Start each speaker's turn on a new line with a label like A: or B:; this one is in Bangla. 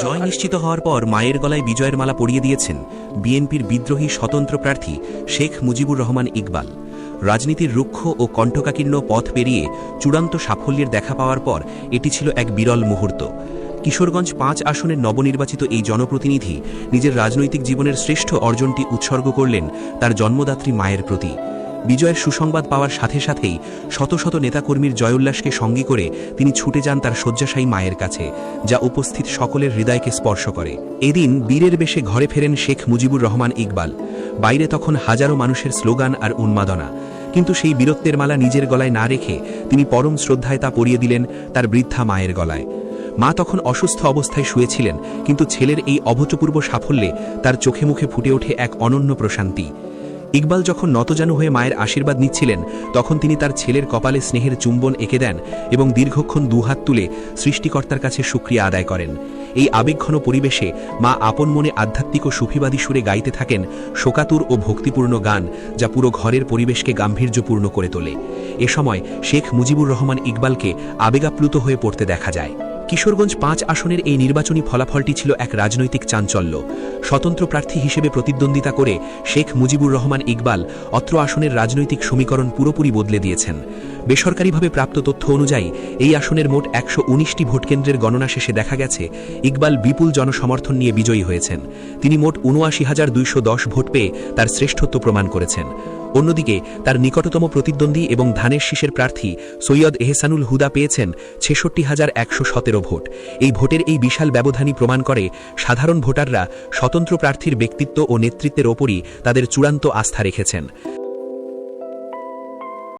A: জয় নিশ্চিত হওয়ার পর মায়ের গলায় বিজয়ের মালা পরিয়ে দিয়েছেন বিএনপির বিদ্রোহী স্বতন্ত্র প্রার্থী শেখ মুজিবুর রহমান ইকবাল। রাজনীতির রুক্ষ ও কণ্ঠকাকীর্ণ পথ পেরিয়ে চূড়ান্ত সাফল্যের দেখা পাওয়ার পর এটি ছিল এক বিরল মুহূর্ত। কিশোরগঞ্জ ৫ আসনের নবনির্বাচিত এই জনপ্রতিনিধি নিজের রাজনৈতিক জীবনের শ্রেষ্ঠ অর্জনটি উৎসর্গ করলেন তার জন্মদাত্রী মায়ের প্রতি। বিজয়ের সুসংবাদ পাওয়ার সাথে সাথেই শত শত নেতাকর্মীর জয়োল্লাসকে সঙ্গী করে তিনি ছুটে যান তার শয্যাশায়ী মায়ের কাছে, যা উপস্থিত সকলের হৃদয়কে স্পর্শ করে। এদিন বীরের বেশে ঘরে ফেরেন শেখ মুজিবুর রহমান ইকবাল। বাইরে তখন হাজারো মানুষের স্লোগান আর উন্মাদনা, কিন্তু সেই বীরত্বের মালা নিজের গলায় না রেখে তিনি পরম শ্রদ্ধায় তা পরিয়ে দিলেন তার বৃদ্ধা মায়ের গলায়। মা তখন অসুস্থ অবস্থায় শুয়েছিলেন, কিন্তু ছেলের এই অভূতপূর্ব সাফল্যে তার চোখে মুখে ফুটে ওঠে এক অনন্য প্রশান্তি। ইকবাল যখন নতজানু হয়ে মায়ের আশীর্বাদ নিচ্ছিলেন, তখন তিনি তার ছেলের কপালে স্নেহের চুম্বন এঁকে দেন এবং দীর্ঘক্ষণ দুহাত তুলে সৃষ্টিকর্তার কাছে শুকরিয়া আদায় করেন। এই আবেগঘন পরিবেশে মা আপন মনে আধ্যাত্মিক ও সুফিবাদী সুরে গাইতে থাকেন শোকাতুর ও ভক্তিপূর্ণ গান, যা পুরো ঘরের পরিবেশকে গাম্ভীর্যপূর্ণ করে তোলে। এ সময় শেখ মুজিবুর রহমান ইকবালকে আবেগাপ্লুত হয়ে পড়তে দেখা যায়। কিশোরগঞ্জ ৫ আসনের এই নির্বাচনী ফলাফলটি ছিল এক রাজনৈতিক চাঞ্চল্য। স্বতন্ত্র প্রার্থী হিসেবে প্রতিদ্বন্দ্বিতা করে শেখ মুজিবুর রহমান ইকবাল অত্র আসনের রাজনৈতিক সমীকরণ পুরোপুরি বদলে দিয়েছেন। বেসরকারিভাবে প্রাপ্ত তথ্য অনুযায়ী এই আসনের মোট ১১৯টি ভোটকেন্দ্রের গণনা শেষে দেখা গেছে ইকবাল বিপুল জনসমর্থন নিয়ে বিজয়ী হয়েছেন। তিনি মোট ৭৯,২১০ ভোট পেয়ে তার শ্রেষ্ঠত্ব প্রমাণ করেছেন। অন্যদিকে তার নিকটতম প্রতিদ্বন্দ্বী এবং ধানের শীষের প্রার্থী সৈয়দ এহসানুল হুদা পেয়েছেন ৬৬,১১৭ ভোট। এই ভোটের এই বিশাল ব্যবধানই প্রমাণ করে সাধারণ ভোটাররা স্বতন্ত্র প্রার্থীর ব্যক্তিত্ব ও নেতৃত্বের ওপরই তাদের চূড়ান্ত আস্থা রেখেছেন।